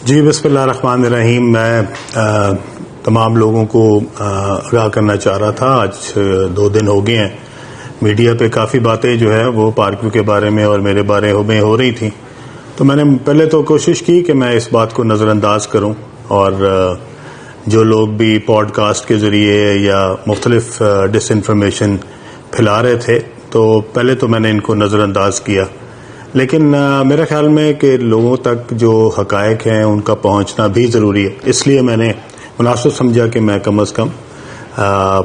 جی بسم اللہ الرحمن الرحیم. میں تمام لوگوں کو آگاہ کرنا چاہ رہا تھا. آج 2 دن ہو گئے ہیں میڈیا پہ کافی باتیں جو ہے وہ پارک ویو کے بارے میں اور میرے بارے میں ہو رہی تھیں. تو میں نے پہلے تو کوشش کی کہ میں اس بات کو نظر انداز کروں, اور جو لوگ بھی پوڈ کاسٹ کے ذریعے یا مختلف ڈس انفارمیشن پھیلا رہے تھے تو پہلے تو میں نے ان کو نظر انداز کیا, لیکن میرے خیال میں کہ لوگوں تک جو حقائق ہیں ان کا پہنچنا بھی ضروری ہے. اس لیے میں نے مناسب سمجھا کہ میں کم از کم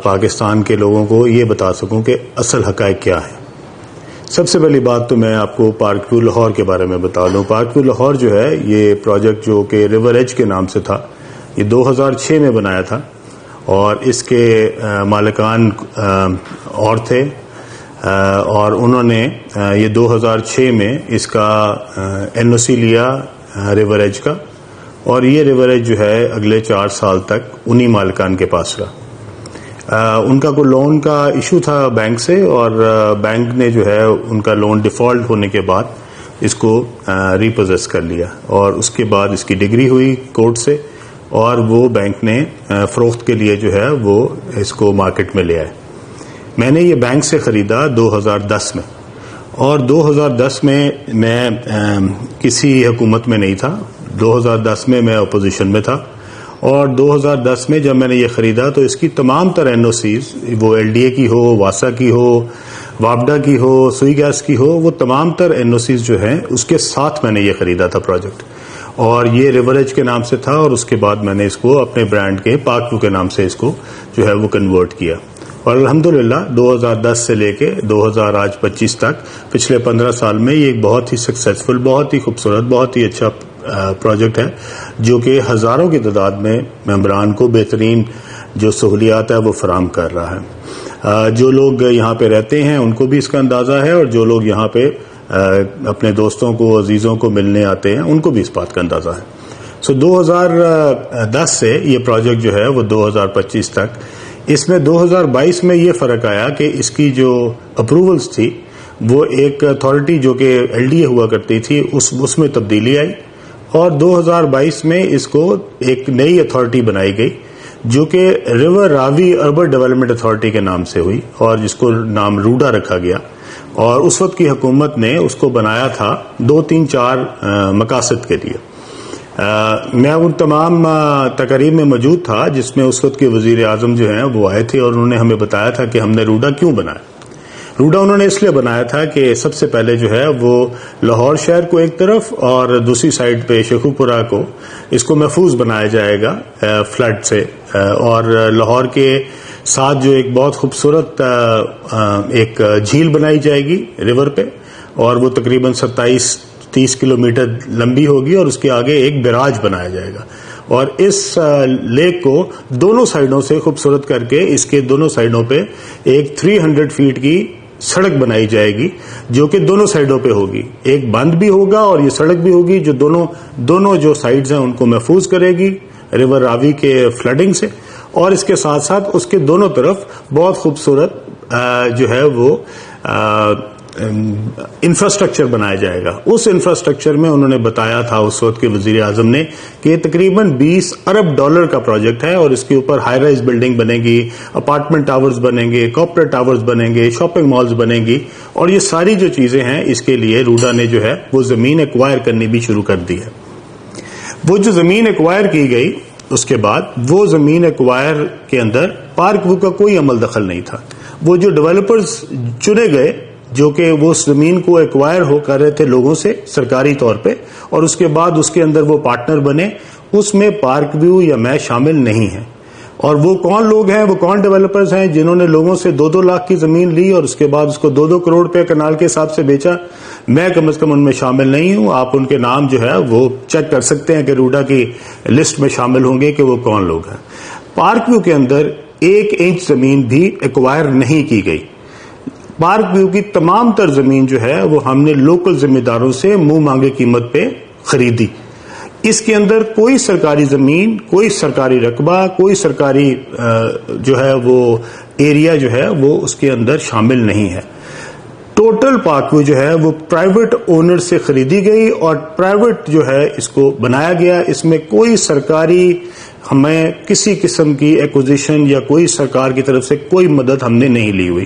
پاکستان کے لوگوں کو یہ بتا سکوں کہ اصل حقائق کیا ہے. سب سے پہلی بات تو میں آپ کو پارک ویو لاہور کے بارے میں بتا دوں. پارک ویو لاہور جو ہے یہ پروجیکٹ جو کہ ریور ایج کے نام سے تھا, یہ 2006 میں بنایا تھا, اور اس کے مالکان اور تھے, اور انہوں نے یہ 2006 میں اس کا NOC لیا ریور ایج کا, اور یہ ریور ایج جو ہے اگلے 4 سال تک انہی مالکان کے پاس رہا. ان کا کوئی لون کا ایشو تھا بینک سے, اور بینک نے جو ہے ان کا لون ڈیفالٹ ہونے کے بعد اس کو ریپوزیس کر لیا, اور اس کے بعد اس کی ڈگری ہوئی کورٹ سے, اور وہ بینک نے فروخت کے لیے جو ہے وہ اس کو مارکیٹ میں لے آئے. میں نے یہ بینک سے خریدا 2010 میں, اور 2010 میں کسی حکومت میں نہیں تھا. 2010 میں اپوزیشن میں تھا, اور 2010 میں جب میں نے یہ خریدا تو اس کی تمام تر NOCs, وہ LDA کی ہو, واسا کی ہو, وابڈا کی ہو, سوئی گیس کی ہو, وہ تمام تر NOCs جو ہیں اس کے ساتھ میں نے یہ خریدا تھا پروجیکٹ, اور یہ ریور ایج کے نام سے تھا, اور اس کے بعد میں نے اس کو اپنے برانڈ کے پارک ویو کے نام سے اس کو جو ہے وہ کنورٹ کیا. اور الحمدللہ 2010 سے لے کے 2025 تک پچھلے 15 سال میں یہ ایک بہت ہی سکسیسفل, بہت ہی خوبصورت, بہت ہی اچھا پروجیکٹ ہے, جو کہ ہزاروں کی تعداد میں ممبران کو بہترین جو سہولیات ہے وہ فراہم کر رہا ہے. جو لوگ یہاں پہ رہتے ہیں ان کو بھی اس کا اندازہ ہے, اور جو لوگ یہاں پہ اپنے دوستوں کو, عزیزوں کو ملنے آتے ہیں ان کو بھی اس بات کا اندازہ ہے. 2010 سے یہ پروجیکٹ جو ہے وہ 2025 تک, اس میں 2022 میں یہ فرق آیا کہ اس کی جو اپروولز تھی وہ ایک اتھارٹی جو کہ LDA ہوا کرتی تھی اس میں تبدیلی آئی, اور 2022 میں اس کو ایک نئی اتھارٹی بنائی گئی جو کہ ریور راوی اربن ڈیولپمنٹ اتھارٹی کے نام سے ہوئی, اور جس کو نام روڈا رکھا گیا. اور اس وقت کی حکومت نے اس کو بنایا تھا 2-3-4 مقاصد کے لیے. میں ان تمام تقریب میں موجود تھا جس میں اس وقت کے وزیر اعظم جو ہیں وہ آئے تھے, اور انہوں نے ہمیں بتایا تھا کہ ہم نے روڈا کیوں بنایا. روڈا انہوں نے اس لیے بنایا تھا کہ سب سے پہلے جو ہے وہ لاہور شہر کو ایک طرف اور دوسری سائڈ پہ شیخو پورہ کو اس کو محفوظ بنایا جائے گا فلڈ سے, اور لاہور کے ساتھ جو ایک بہت خوبصورت ایک جھیل بنائی جائے گی ریور پہ, اور وہ تقریباً 27-30 کلومیٹر لمبی ہوگی, اور اس کے آگے ایک بیراج بنایا جائے گا, اور اس لیک کو دونوں سائڈوں سے خوبصورت کر کے اس کے دونوں سائڈوں پہ ایک 300 فیٹ کی سڑک بنائی جائے گی جو کہ دونوں سائڈوں پہ ہوگی. ایک بند بھی ہوگا اور یہ سڑک بھی ہوگی جو دونوں جو سائڈز ہیں ان کو محفوظ کرے گی ریور راوی کے فلڈنگ سے, اور اس کے ساتھ ساتھ اس کے دونوں طرف بہت خوبصورت جو ہے وہ انفراسٹرکچر بنایا جائے گا. اس انفراسٹرکچر میں انہوں نے بتایا تھا اس وقت کے وزیر اعظم نے کہ یہ تقریباً $20 ارب کا پروجیکٹ ہے, اور اس کے اوپر ہائی رائز بلڈنگ بنے گی, اپارٹمنٹ ٹاورز بنیں گے, کارپوریٹ ٹاورز بنیں گے, شاپنگ مالز بنیں گی, اور یہ ساری جو چیزیں ہیں اس کے لیے روڈا نے جو ہے وہ زمین ایکوائر کرنی بھی شروع کر دی ہے. وہ جو زمین ایکوائر کی گئی اس کے بعد وہ زمین ایکوائر کے اندر پارک ویو کا کوئی عمل دخل نہیں تھا. وہ جو ڈیولپرز چنے گئے جو کہ وہ اس زمین کو ایکوائر ہو کر رہے تھے لوگوں سے سرکاری طور پہ, اور اس کے بعد اس کے اندر وہ پارٹنر بنے, اس میں پارک ویو یا میں شامل نہیں ہیں. اور وہ کون لوگ ہیں, وہ کون ڈیولپرز ہیں جنہوں نے لوگوں سے 2-2 لاکھ کی زمین لی اور اس کے بعد اس کو 2-2 کروڑ روپے کنال کے حساب سے بیچا. میں کم از کم ان میں شامل نہیں ہوں. آپ ان کے نام جو ہے وہ چیک کر سکتے ہیں کہ روڈا کی لسٹ میں شامل ہوں گے کہ وہ کون لوگ ہیں. پارک ویو کے اندر 1 انچ زمین بھی ایکوائر نہیں کی گئی. پارک ویو کی تمام تر زمین جو ہے وہ ہم نے لوکل ذمہ داروں سے منہ مانگے قیمت پہ خریدی. اس کے اندر کوئی سرکاری زمین, کوئی سرکاری رقبہ, کوئی سرکاری جو ہے وہ ایریا جو ہے وہ اس کے اندر شامل نہیں ہے. ٹوٹل پارک ویو جو ہے وہ پرائیویٹ اونر سے خریدی گئی اور پرائیویٹ جو ہے اس کو بنایا گیا. اس میں کوئی سرکاری ہمیں کسی قسم کی ایکوزیشن یا کوئی سرکار کی طرف سے کوئی مدد ہم نے نہیں لی ہوئی,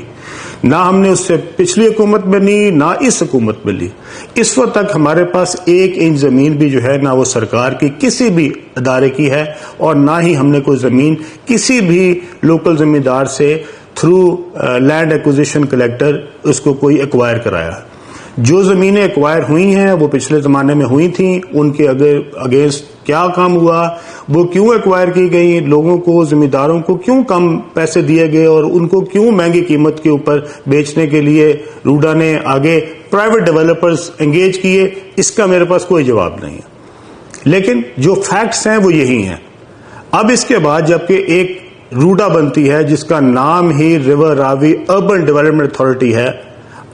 نہ ہم نے اس سے پچھلی حکومت میں لی نہ اس حکومت میں لی. اس وقت تک ہمارے پاس 1 انچ زمین بھی جو ہے نہ وہ سرکار کی کسی بھی ادارے کی ہے اور نہ ہی ہم نے کوئی زمین کسی بھی لوکل زمیندار سے تھرو لینڈ ایکوزیشن کلیکٹر اس کو کوئی ایکوائر کرایا. جو زمینیں ایکوائر ہوئی ہیں وہ پچھلے زمانے میں ہوئی تھیں, ان کے اگینسٹ کیا کام ہوا, وہ کیوں ایکوائر کی گئی, لوگوں کو زمینداروں کو کیوں کم پیسے دیے گئے اور ان کو کیوں مہنگی قیمت کے اوپر بیچنے کے لیے روڈا نے آگے پرائیویٹ ڈیولپرز انگیج کیے, اس کا میرے پاس کوئی جواب نہیں ہے. لیکن جو فیکٹس ہیں وہ یہی ہیں. اب اس کے بعد جبکہ ایک روڈا بنتی ہے جس کا نام ہی ریور راوی اربن ڈیولپمنٹ اتھارٹی ہے,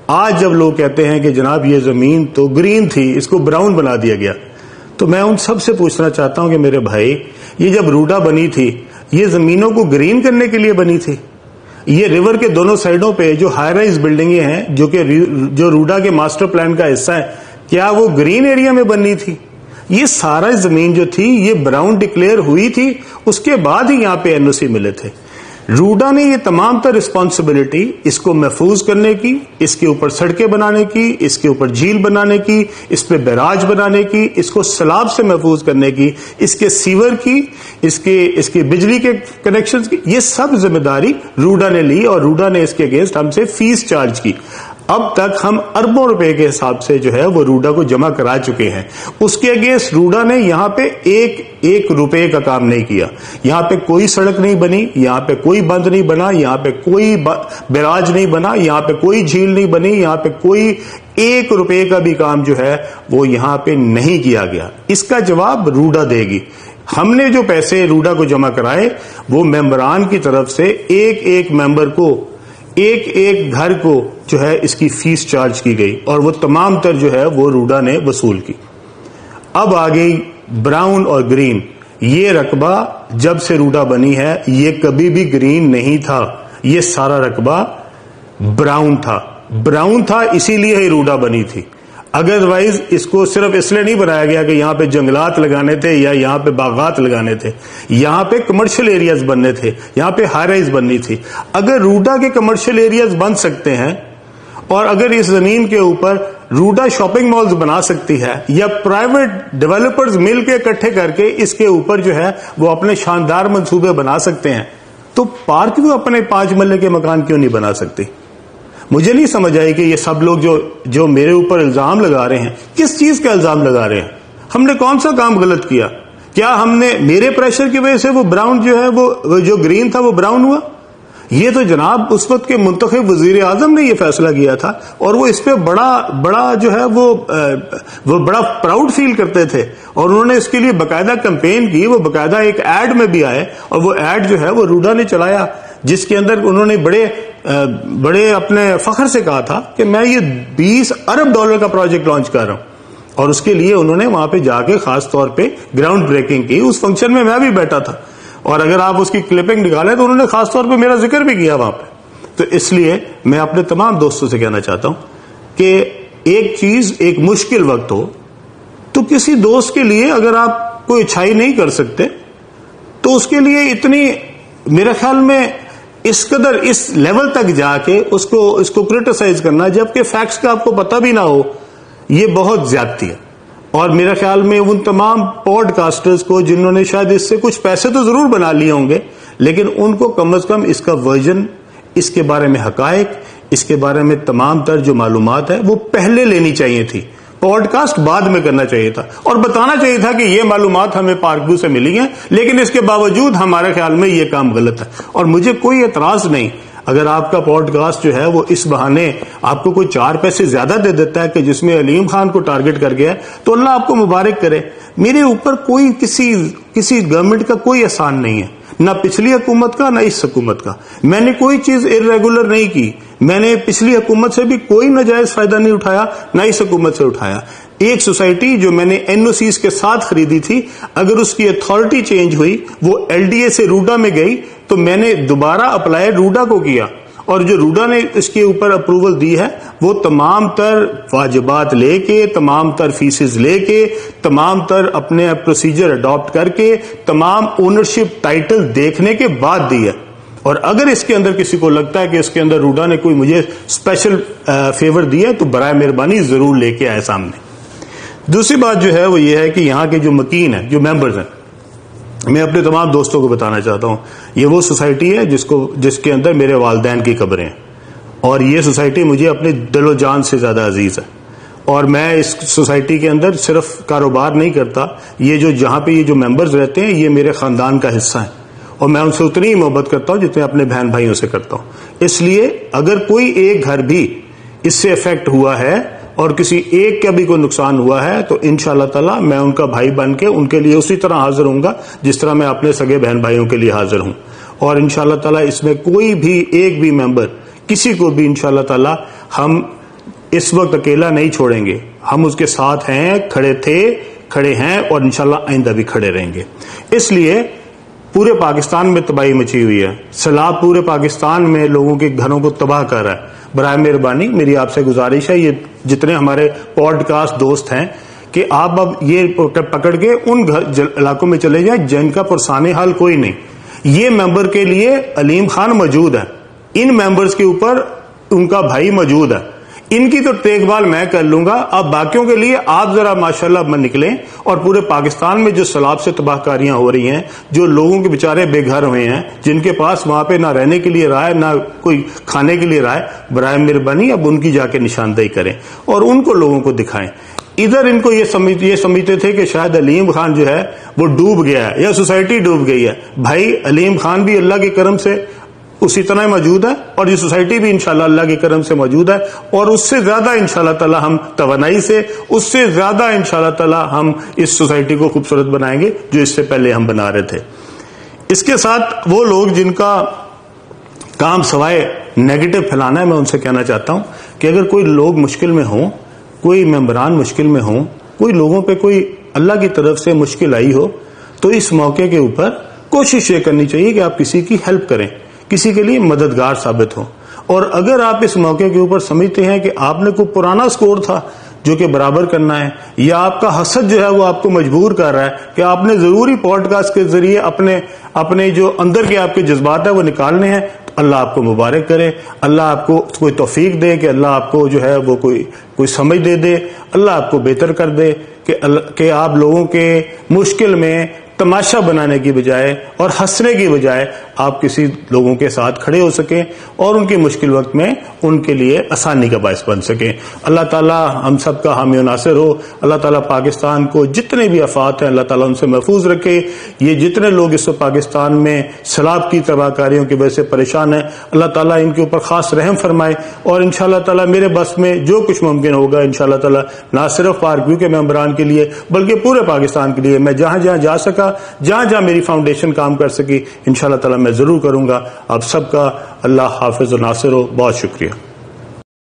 آج جب لوگ کہتے ہیں کہ جناب یہ زمین تو گرین تھی اس کو براؤن بنا دیا گیا, تو میں ان سب سے پوچھنا چاہتا ہوں کہ میرے بھائی یہ جب روڈا بنی تھی یہ زمینوں کو گرین کرنے کے لیے بنی تھی؟ یہ ریور کے دونوں سائڈوں پہ جو ہائی رائز بلڈنگیں ہیں جو روڈا کے ماسٹر پلان کا حصہ ہیں, کیا وہ گرین ایریا میں بننی تھی؟ یہ سارا زمین جو تھی یہ براؤن ڈکلیئر ہوئی تھی, اس کے بعد ہی یہاں پہ NOC ملے تھے. روڈا نے یہ تمام تر رسپانسبلٹی اس کو محفوظ کرنے کی, اس کے اوپر سڑکیں بنانے کی, اس کے اوپر جھیل بنانے کی, اس پہ بیراج بنانے کی, اس کو سیلاب سے محفوظ کرنے کی, اس کے سیور کی, اس کے بجلی کے کنیکشنز کی, یہ سب ذمہ داری روڈا نے لی اور روڈا نے اس کے اگینسٹ ہم سے فیس چارج کی. اب تک ہم اربوں روپے کے حساب سے جو ہے وہ روڈا کو جمع کرا چکے ہیں. اس کے اگینسٹ روڈا نے یہاں پہ ایک روپے کا کام نہیں کیا. یہاں پہ کوئی سڑک نہیں بنی, یہاں پہ کوئی بند نہیں بنا, یہاں پہ کوئی بیراج نہیں بنا, یہاں پہ کوئی جھیل نہیں بنی, یہاں پہ کوئی 1 روپے کا بھی کام جو ہے وہ یہاں پہ نہیں کیا گیا. اس کا جواب روڈا دے گی. ہم نے جو پیسے روڈا کو جمع کرائے وہ ممبران کی طرف سے ایک ممبر کو ایک گھر کو جو ہے اس کی فیس چارج کی گئی اور وہ تمام تر جو ہے وہ روڈا نے وصول کی. اب آ گئی براؤن اور گرین. یہ رقبہ جب سے روڈا بنی ہے یہ کبھی بھی گرین نہیں تھا, یہ سارا رقبہ براؤن تھا. براؤن تھا اسی لیے ہی روڈا بنی تھی. ادروائز اس کو صرف اس لیے نہیں بنایا گیا کہ یہاں پہ جنگلات لگانے تھے یا یہاں پہ باغات لگانے تھے, یہاں پہ کمرشل ایریاز بننے تھے, یہاں پہ ہائی رائز بننی تھی. اگر روڈا کے کمرشل ایریاز بن سکتے ہیں اور اگر اس زمین کے اوپر روڈا شاپنگ مالز بنا سکتی ہے یا پرائیویٹ ڈیولپرز مل کے اکٹھے کر کے اس کے اوپر جو ہے وہ اپنے شاندار منصوبے بنا سکتے ہیں, تو پارک بھی اپنے 5 مرلے کے مکان کیوں نہیں بنا سکتی؟ مجھے نہیں سمجھ آئی کہ یہ سب لوگ جو میرے اوپر الزام لگا رہے ہیں, کس چیز کا الزام لگا رہے ہیں؟ ہم نے کون سا کام غلط کیا؟ کیا ہم نے میرے پریشر کی وجہ سے وہ براؤن جو ہے وہ جو گرین تھا وہ براؤن ہوا؟ یہ تو جناب اس وقت کے منتخب وزیر اعظم نے یہ فیصلہ کیا تھا اور وہ اس پہ بڑا جو ہے وہ بڑا پراؤڈ فیل کرتے تھے اور انہوں نے اس کے لیے باقاعدہ کمپین کی. وہ باقاعدہ ایک ایڈ میں بھی آئے اور وہ ایڈ جو ہے وہ روڈا نے چلایا جس کے اندر انہوں نے بڑے اپنے فخر سے کہا تھا کہ میں یہ $20 ارب کا پروجیکٹ لانچ کر رہا ہوں. اور اس کے لیے انہوں نے وہاں پہ جا کے خاص طور پہ گراؤنڈ بریکنگ کی. اس فنکشن میں بھی بیٹھا تھا اور اگر آپ اس کی کلپنگ نکالیں تو انہوں نے خاص طور پہ میرا ذکر بھی کیا وہاں پہ. تو اس لیے میں اپنے تمام دوستوں سے کہنا چاہتا ہوں کہ ایک چیز ایک مشکل وقت ہو تو کسی دوست کے لیے اگر آپ کوئی اچھائی نہیں کر سکتے تو اس کے لیے اتنی میرے خیال میں اس قدر اس لیول تک جا کے اس کو کرٹیسائز کرنا جبکہ فیکٹس کا آپ کو پتہ بھی نہ ہو, یہ بہت زیادتی ہے. اور میرے خیال میں ان تمام پوڈ کاسٹرز کو جنہوں نے شاید اس سے کچھ پیسے تو ضرور بنا لیے ہوں گے لیکن ان کو کم از کم اس کا ورژن, اس کے بارے میں حقائق, اس کے بارے میں تمام تر جو معلومات ہے وہ پہلے لینی چاہیے تھی. پوڈ کاسٹ بعد میں کرنا چاہیے تھا اور بتانا چاہیے تھا کہ یہ معلومات ہمیں پارک ویو سے ملی ہیں لیکن اس کے باوجود ہمارے خیال میں یہ کام غلط ہے. اور مجھے کوئی اعتراض نہیں اگر آپ کا پوڈ کاسٹ جو ہے وہ اس بہانے آپ کو کوئی 4 پیسے زیادہ دے دیتا ہے کہ جس میں علیم خان کو ٹارگٹ کر گیا تو اللہ آپ کو مبارک کرے. میرے اوپر کوئی کسی گورنمنٹ کا کوئی احسان نہیں ہے, نہ پچھلی حکومت کا نہ اس حکومت کا. میں نے کوئی چیز ارریگولر نہیں کی. میں نے پچھلی حکومت سے بھی کوئی ناجائز فائدہ نہیں اٹھایا نہ اس حکومت سے اٹھایا. ایک سوسائٹی جو میں نے NOCs کے ساتھ خریدی تھی اگر اس کی اتھارٹی چینج ہوئی وہ LDA سے روڈا میں گئی تو میں نے دوبارہ اپلائی روڈا کو کیا اور جو روڈا نے اس کے اوپر اپروول دی ہے وہ تمام تر واجبات لے کے، تمام تر فیسز لے کے، تمام تر اپنے پروسیجر اڈاپٹ کر کے، تمام اونرشپ ٹائٹل دیکھنے کے بعد دی ہے. اور اگر اس کے اندر کسی کو لگتا ہے کہ اس کے اندر روڈا نے کوئی مجھے اسپیشل فیور دیا ہے تو برائے مہربانی ضرور لے کے آئے سامنے. دوسری بات جو ہے وہ یہ ہے کہ یہاں کے جو مکین ہیں، جو ممبرز ہیں، میں اپنے تمام دوستوں کو بتانا چاہتا ہوں یہ وہ سوسائٹی ہے جس کے اندر میرے والدین کی قبریں ہیں، اور یہ سوسائٹی مجھے اپنے دل و جان سے زیادہ عزیز ہے. اور میں اس سوسائٹی کے اندر صرف کاروبار نہیں کرتا، جہاں پہ یہ جو ممبرز رہتے ہیں یہ میرے خاندان کا حصہ ہیں، اور میں ان سے اتنی ہی محبت کرتا ہوں جتنے اپنے بہن بھائیوں سے کرتا ہوں. اس لیے اگر کوئی ایک گھر بھی اس سے افیکٹ ہوا ہے اور کسی ایک کا بھی کوئی نقصان ہوا ہے تو انشاءاللہ تعالی میں ان کا بھائی بن کے ان کے لیے اسی طرح حاضر ہوں گا جس طرح میں اپنے سگے بہن بھائیوں کے لیے حاضر ہوں. اور انشاءاللہ تعالی اس میں کوئی بھی ایک بھی ممبر کسی کو بھی انشاءاللہ تعالی ہم اس وقت اکیلا نہیں چھوڑیں گے. ہم اس کے ساتھ ہیں، کھڑے تھے، کھڑے ہیں، اور انشاءاللہ آئندہ بھی کھڑے رہیں گے. اس لیے پورے پاکستان میں تباہی مچی ہوئی ہے، سیلاب پورے پاکستان میں لوگوں کے گھروں کو تباہ کر رہا ہے. برائے مہربانی میری آپ سے گزارش ہے، یہ جتنے ہمارے پوڈ کاسٹ دوست ہیں کہ آپ اب یہ پکڑ کے ان علاقوں میں چلے جائیں جن کا پرسان حال کوئی نہیں. یہ ممبر کے لیے علیم خان موجود ہے، ان ممبرز کے اوپر ان کا بھائی موجود ہے، ان کی تو دیکھ بھال میں کر لوں گا. اب باقیوں کے لیے آپ ذرا ماشاءاللہ میں نکلیں، اور پورے پاکستان میں جو سیلاب سے تباہ کاریاں ہو رہی ہیں، جو لوگوں کے بیچارے بے گھر ہوئے ہیں، جن کے پاس وہاں پہ نہ رہنے کے لیے رہا ہے نہ کوئی کھانے کے لیے رہا ہے، برائے مہربانی اب ان کی جا کے نشاندہی کریں اور ان کو لوگوں کو دکھائیں. ادھر ان کو یہ سمجھتے تھے کہ شاید علیم خان جو ہے وہ ڈوب گیا ہے یا سوسائٹی ڈوب گئی ہے. بھائی علیم خان بھی اللہ کے کرم سے اسی طرح موجود ہے، اور یہ سوسائٹی بھی انشاءاللہ اللہ کے کرم سے موجود ہے، اور اس سے زیادہ انشاءاللہ تعالی ہم توانائی سے، اس سے زیادہ انشاءاللہ تعالی ہم اس سوسائٹی کو خوبصورت بنائیں گے جو اس سے پہلے ہم بنا رہے تھے. اس کے ساتھ وہ لوگ جن کا کام سوائے نیگیٹو پھیلانا ہے، میں ان سے کہنا چاہتا ہوں کہ اگر کوئی لوگ مشکل میں ہوں، کوئی ممبران مشکل میں ہوں، کوئی لوگوں پہ کوئی اللہ کی طرف سے مشکل آئی ہو، تو اس موقع کے اوپر کوشش یہ کرنی چاہیے کہ آپ کسی کی ہیلپ کریں، کسی کے لیے مددگار ثابت ہو. اور اگر آپ اس موقع کے اوپر سمجھتے ہیں کہ آپ نے کوئی پرانا سکور تھا جو کہ برابر کرنا ہے، یا آپ کا حسد جو ہے وہ آپ کو مجبور کر رہا ہے کہ آپ نے ضروری پوڈ کاسٹ کے ذریعے اپنے جو اندر کے آپ کے جذبات ہیں وہ نکالنے ہیں، تو اللہ آپ کو مبارک کرے، اللہ آپ کو کوئی توفیق دے کہ اللہ آپ کو جو ہے وہ کوئی سمجھ دے، اللہ آپ کو بہتر کر دے کہ آپ لوگوں کے مشکل میں تماشا بنانے کی بجائے اور ہنسنے کی بجائے آپ کسی لوگوں کے ساتھ کھڑے ہو سکیں اور ان کے مشکل وقت میں ان کے لیے آسانی کا باعث بن سکیں. اللہ تعالی ہم سب کا حامی و ناصر ہو. اللہ تعالی پاکستان کو جتنے بھی آفات ہیں اللہ تعالی ان سے محفوظ رکھے. یہ جتنے لوگ اس وقت پاکستان میں سیلاب کی تباہ کاریوں کی وجہ سے پریشان ہیں، اللہ تعالیٰ ان کے اوپر خاص رحم فرمائے. اور انشاءاللہ تعالیٰ میرے بس میں جو کچھ ممکن ہوگا انشاءاللہ تعالیٰ نہ صرف پارک ویو کے ممبران کے لیے بلکہ پورے پاکستان کے لیے میں جہاں جہاں جا سکا، جہاں جہاں میری فاؤنڈیشن کام کر سکی، انشاءاللہ تعالیٰ میں ضرور کروں گا. آپ سب کا اللہ حافظ و ناصر ہو. بہت شکریہ.